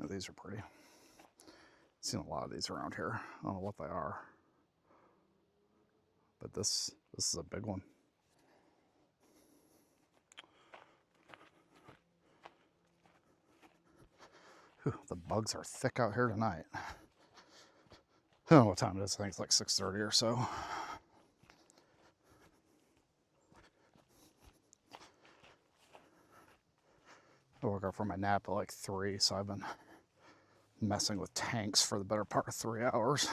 These are pretty. Seen a lot of these around here. I don't know what they are, but this is a big one. Whew, the bugs are thick out here tonight. I don't know what time it is. I think it's like 6:30 or so. I woke up from my nap at like 3, so I've been messing with tanks for the better part of 3 hours.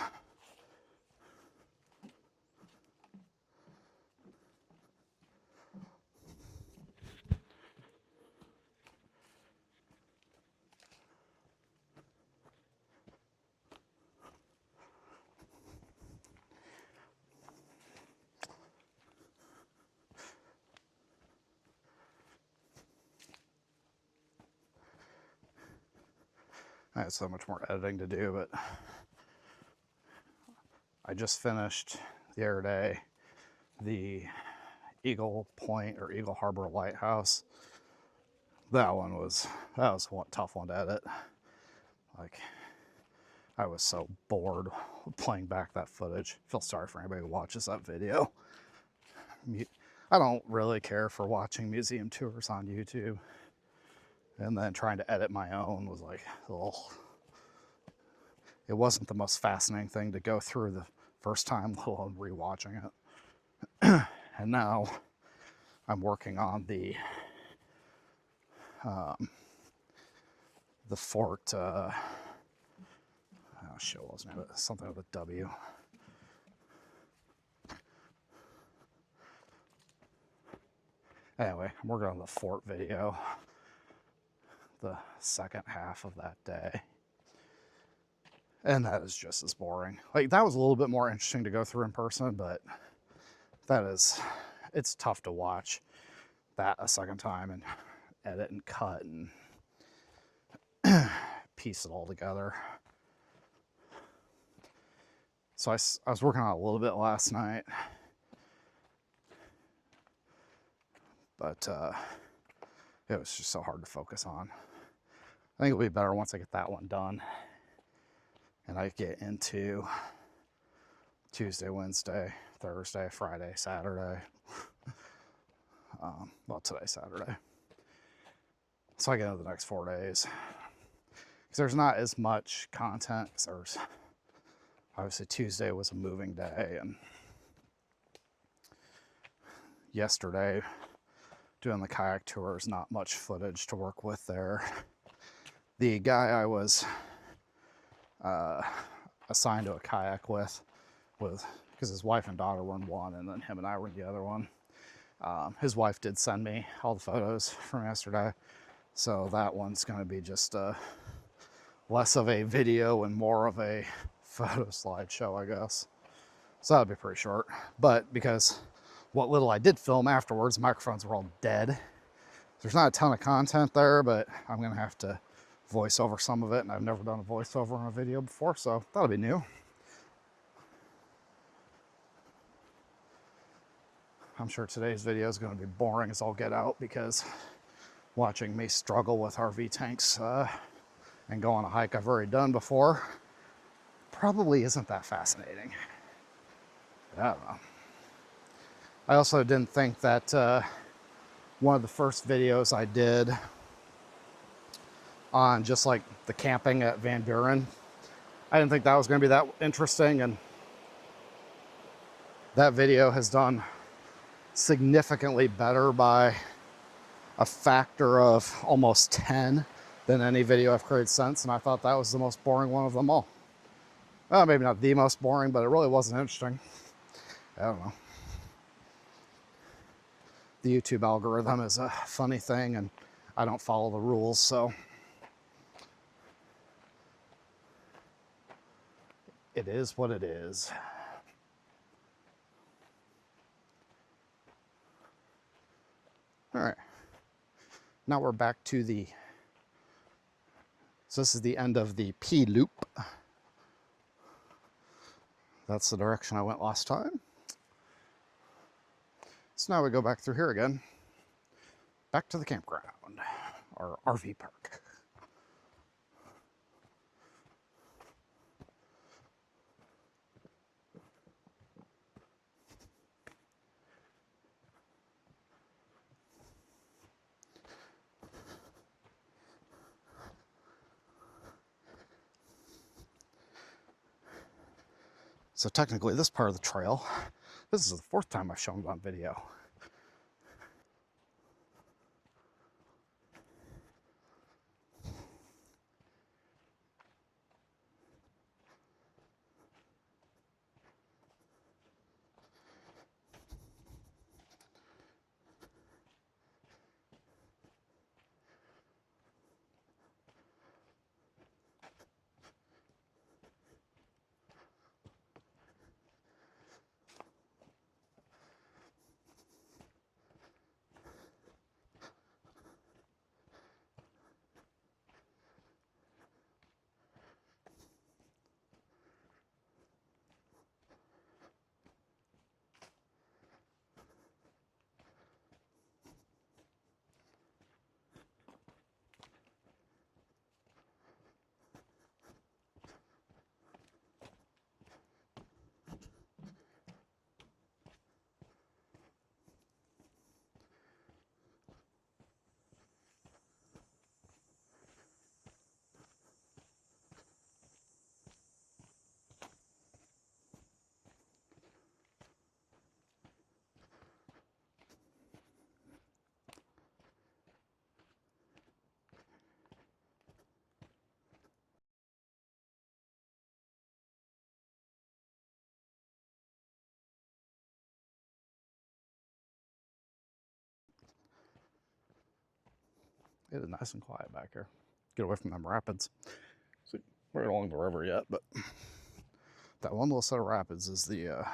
I had so much more editing to do, but I just finished the other day the Eagle Point or Eagle Harbor Lighthouse. That was one tough one to edit. Like, I was so bored playing back that footage. I feel sorry for anybody who watches that video. I don't really care for watching museum tours on YouTube. And then trying to edit my own was like, ugh. It wasn't the most fascinating thing to go through the first time, let alone rewatching it. And now I'm working on the fort, oh shit, what was it? Something with a W. Anyway, I'm working on the fort video, the second half of that day. And that is just as boring. Like, that was a little bit more interesting to go through in person, but it's tough to watch that a second time and edit and cut and piece it all together. So I was working on it a little bit last night, but it was just so hard to focus on. I think it'll be better once I get that one done and I get into Tuesday, Wednesday, Thursday, Friday, Saturday. Well, today's Saturday. So I get into the next 4 days. Because there's not as much content. There's obviously Tuesday was a moving day, and yesterday doing the kayak tours, not much footage to work with there. The guy I was assigned to a kayak with, because his wife and daughter were in one, and then him and I were in the other one. His wife did send me all the photos from yesterday, so that one's going to be just less of a video and more of a photo slideshow, I guess. So that'll be pretty short. But because what little I did film afterwards, microphones were all dead. There's not a ton of content there, but I'm going to have to voice over some of it, and I've never done a voiceover on a video before, so that'll be new. I'm sure today's video is going to be boring as all get out, because watching me struggle with RV tanks and go on a hike I've already done before probably isn't that fascinating. I don't know. I also didn't think that one of the first videos I did on just like the camping at Van Buren, I didn't think that was going to be that interesting, and that video has done significantly better by a factor of almost 10 than any video I've created since, and I thought that was the most boring one of them all. Well, maybe not the most boring, but it really wasn't interesting. I don't know. The YouTube algorithm is a funny thing, and I don't follow the rules, so it is what it is. All right. Now we're back to so this is the end of the P loop. That's the direction I went last time. So now we go back through here again, back to the campground, our RV park. So technically this part of the trail, this is the fourth time I've shown it on video. It is nice and quiet back here. Get away from them rapids. So we're along the river yet, but that one little set of rapids is the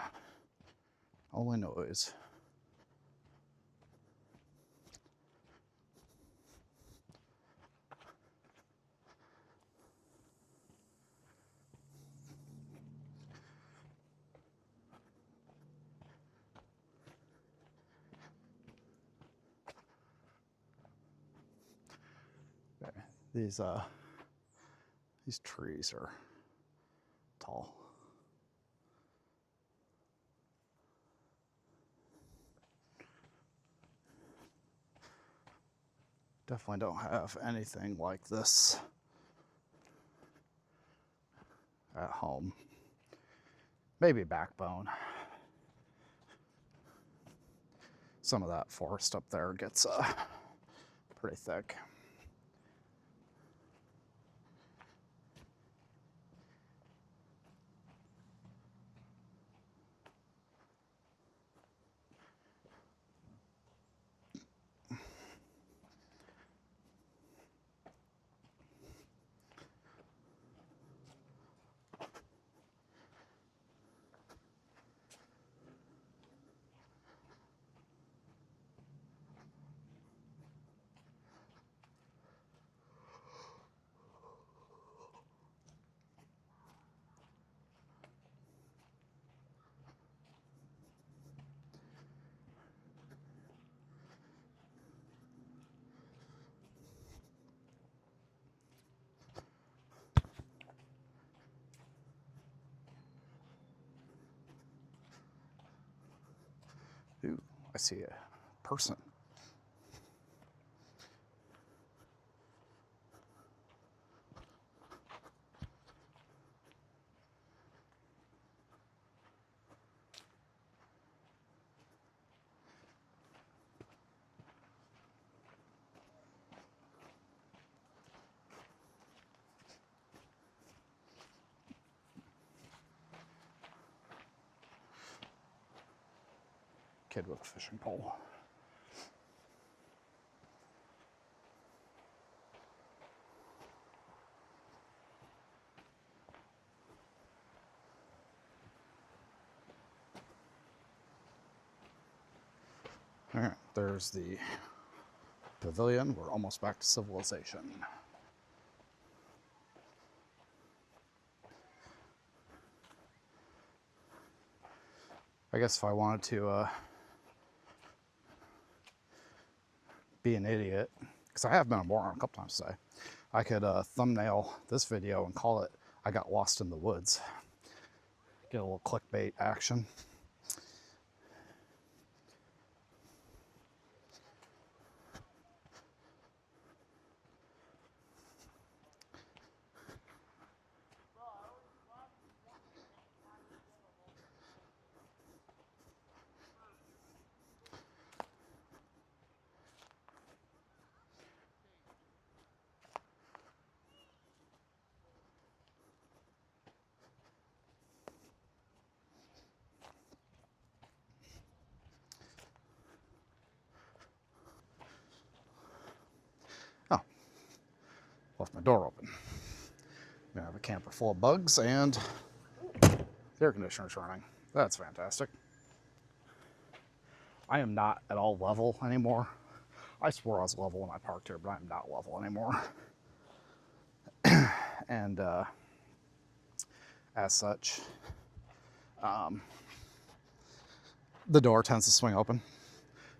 only noise. Okay. These trees are tall. Definitely don't have anything like this at home. Maybe backbone. Some of that forest up there gets pretty thick. Ooh, I see a person. Kid with a fishing pole. All right, there's the pavilion. We're almost back to civilization. I guess if I wanted to be an idiot, because I have been on board a couple times today, I could thumbnail this video and call it "I Got Lost in the Woods." Get a little clickbait action. left my door open. I have a camper full of bugs and the air conditioner's running. That's fantastic. I am not at all level anymore. I swore I was level when I parked here, but I'm not level anymore. And as such, the door tends to swing open.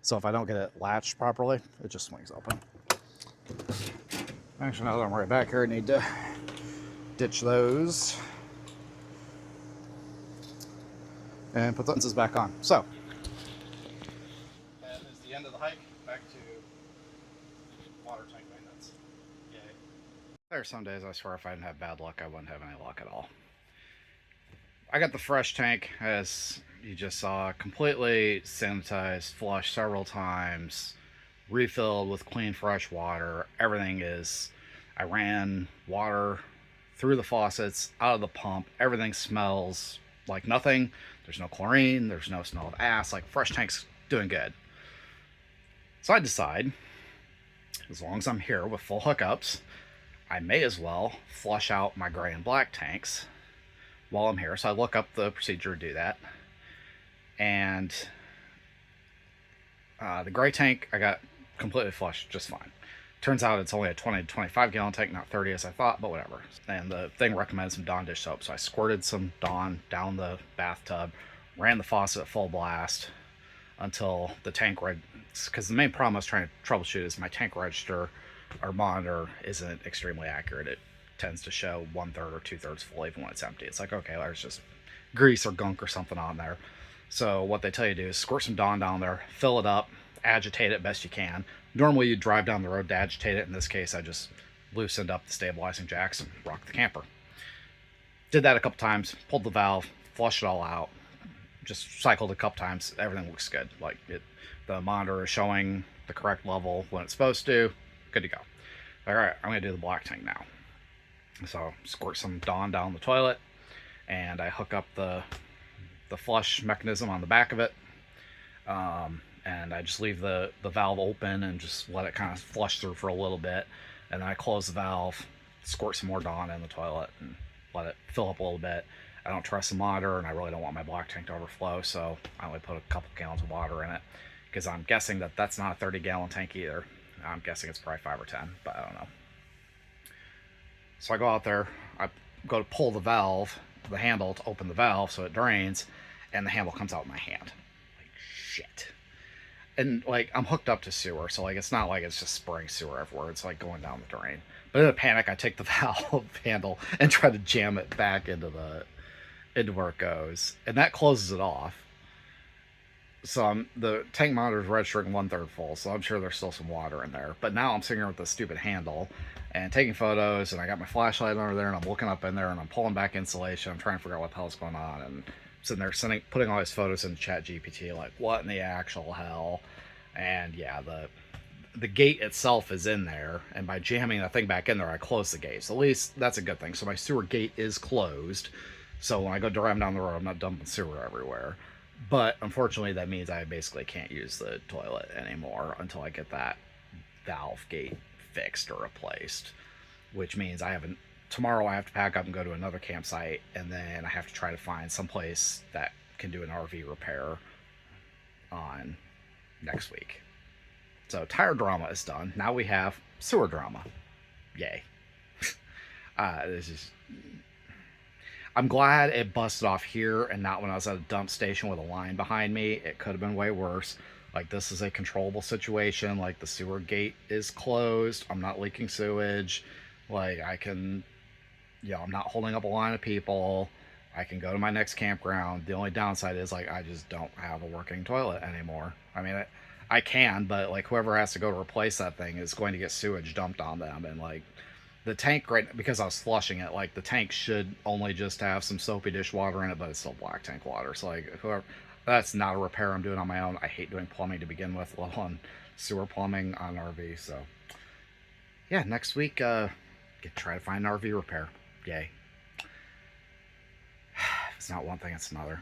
So if I don't get it latched properly, it just swings open. Actually, now that I'm right back here, I need to ditch those and put the lenses back on. So that is the end of the hike. Back to water tank maintenance. Yay. There are some days I swear if I didn't have bad luck, I wouldn't have any luck at all. I got the fresh tank, as you just saw, completely sanitized, flushed several times, refilled with clean fresh water. Everything is, I ran water through the faucets, out of the pump. Everything smells like nothing. There's no chlorine, there's no smell of ass. Like, fresh tank's doing good. So I decide, as long as I'm here with full hookups, I may as well flush out my gray and black tanks while I'm here. So I look up the procedure to do that. And the gray tank I got completely flushed just fine. Turns out it's only a 20 to 25 gallon tank, not 30 as I thought, but whatever. And the thing recommended some Dawn dish soap, so I squirted some Dawn down the bathtub, ran the faucet at full blast until the tank because the main problem I was trying to troubleshoot is my tank register or monitor isn't extremely accurate. It tends to show 1/3 or 2/3 full even when it's empty. It's like, okay, there's just grease or gunk or something on there. So what they tell you to do is squirt some Dawn down there, fill it up, agitate it best you can. Normally you drive down the road to agitate it. In this case, I just loosened up the stabilizing jacks and rocked the camper. Did that a couple times, pulled the valve, flushed it all out, just cycled a couple times. Everything looks good. Like, the monitor is showing the correct level when it's supposed to. Good to go. All right, I'm gonna do the black tank now. So squirt some Dawn down the toilet, and I hook up the flush mechanism on the back of it. And I just leave the valve open and just let it kind of flush through for a little bit. And then I close the valve, squirt some more Dawn in the toilet, and let it fill up a little bit. I don't trust the monitor, and I really don't want my black tank to overflow, so I only put a couple gallons of water in it, because I'm guessing that that's not a 30-gallon tank either. I'm guessing it's probably 5 or 10, but I don't know. So I go out there, I go to pull the valve, the handle to open the valve so it drains, and the handle comes out in my hand. Like, shit. And, like, I'm hooked up to sewer, so, like, it's not like it's just spraying sewer everywhere. It's, like, going down the drain. But in a panic, I take the valve handle and try to jam it back into where it goes. And that closes it off. So the tank monitor is registering 1/3 full, so I'm sure there's still some water in there. But now I'm sitting here with this stupid handle and taking photos, and I got my flashlight under there, and I'm looking up in there, and I'm pulling back insulation. I'm trying to figure out what the hell's going on, and sitting there putting all these photos in ChatGPT, like, what in the actual hell? And yeah, the gate itself is in there, and by jamming that thing back in there, I closed the gate. So at least that's a good thing. So my sewer gate is closed, so when I go driving down the road, I'm not dumping sewer everywhere. But unfortunately, that means I basically can't use the toilet anymore until I get that valve gate fixed or replaced, which means tomorrow I have to pack up and go to another campsite, and then I have to try to find someplace that can do an RV repair on next week. So tire drama is done. Now we have sewer drama. Yay. I'm glad it busted off here and not when I was at a dump station with a line behind me. It could have been way worse. Like, this is a controllable situation. Like, the sewer gate is closed. I'm not leaking sewage. Like, I can, I'm not holding up a line of people. I can go to my next campground. The only downside is, like, I just don't have a working toilet anymore. I mean, I can, but, like, whoever has to go to replace that thing is going to get sewage dumped on them. And, like, the tank, because I was flushing it, like, the tank should only just have some soapy dishwater in it, but it's still black tank water. So, like, that's not a repair I'm doing on my own. I hate doing plumbing to begin with, let alone sewer plumbing on an RV. So, yeah, next week, try to find an RV repair. Yay. If it's not one thing, it's another.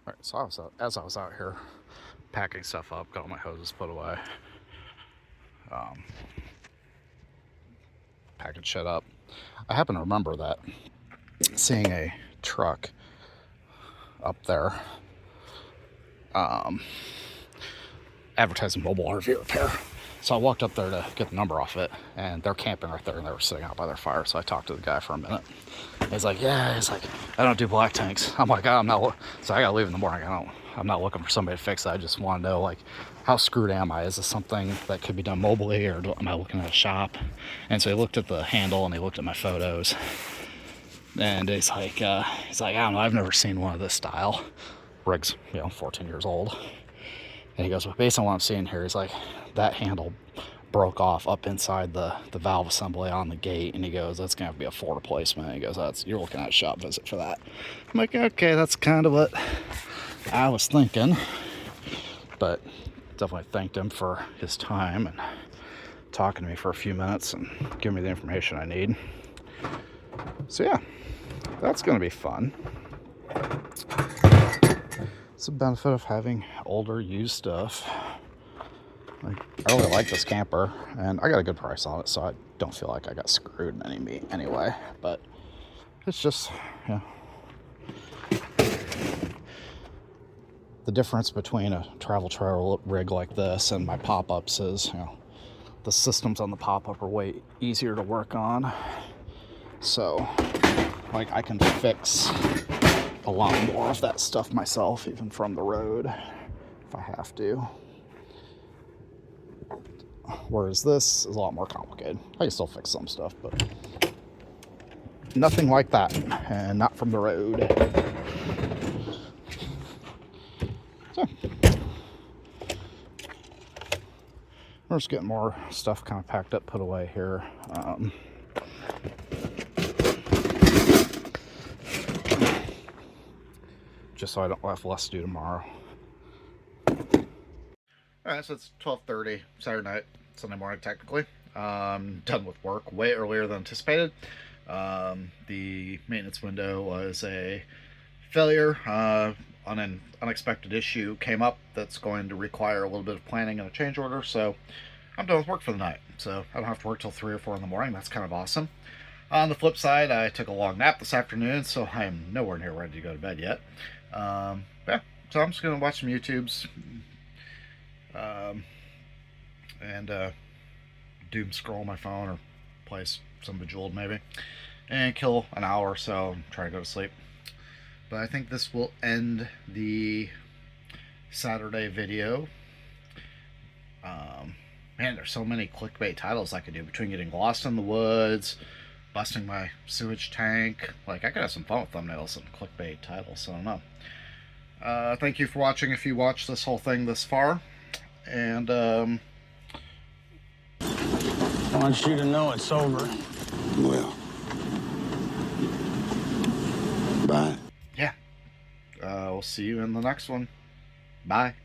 All right, so as I was out here packing stuff up, got all my hoses put away. packing shit up. I happen to remember that seeing a truck up there advertising mobile RV repair. So I walked up there to get the number off it, and they're camping right there, and they were sitting out by their fire. So I talked to the guy for a minute. He's like, yeah, he's like, I don't do black tanks. I'm like, I'm not, so I gotta leave in the morning. I'm not looking for somebody to fix it. I just want to know, like, how screwed am I? Is this something that could be done mobily, or am I looking at a shop? And so he looked at the handle, and he looked at my photos, and he's like, I don't know, I've never seen one of this style. Rig's, 14 years old. And he goes, well, based on what I'm seeing here, he's like, that handle broke off up inside the valve assembly on the gate. And he goes, that's going to have to be a full replacement. And he goes, you're looking at a shop visit for that. I'm like, okay, that's kind of what I was thinking. But definitely thanked him for his time and talking to me for a few minutes and giving me the information I need. So yeah, that's going to be fun. It's a benefit of having older used stuff. Like, I really like this camper, and I got a good price on it, so I don't feel like I got screwed in any way. But it's just, the difference between a travel trailer rig like this and my pop-ups is, the systems on the pop-up are way easier to work on. So, like, I can fix a lot more of that stuff myself, even from the road, if I have to. Whereas this is a lot more complicated. I can still fix some stuff, but nothing like that, and not from the road. So, we're just getting more stuff kind of packed up, put away here. Just so I don't have less to do tomorrow. Alright, so it's 12:30 Saturday night, Sunday morning technically. Done with work way earlier than anticipated. The maintenance window was a failure. On an unexpected issue came up that's going to require a little bit of planning and a change order, so I'm done with work for the night. So I don't have to work till 3 or 4 in the morning. That's kind of awesome. On the flip side, I took a long nap this afternoon, so I am nowhere near ready to go to bed yet. Yeah, so I'm just going to watch some YouTubes and doom scroll my phone or play some Bejeweled maybe, and kill an hour or so and try to go to sleep. But I think this will end the Saturday video. Man, there's so many clickbait titles I could do between getting lost in the woods, busting my sewage tank. Like, I could have some fun with thumbnails and clickbait titles, so I don't know. Thank you for watching if you watched this whole thing this far. And, I want you to know it's over. Well, bye. yeah. We'll see you in the next one. Bye.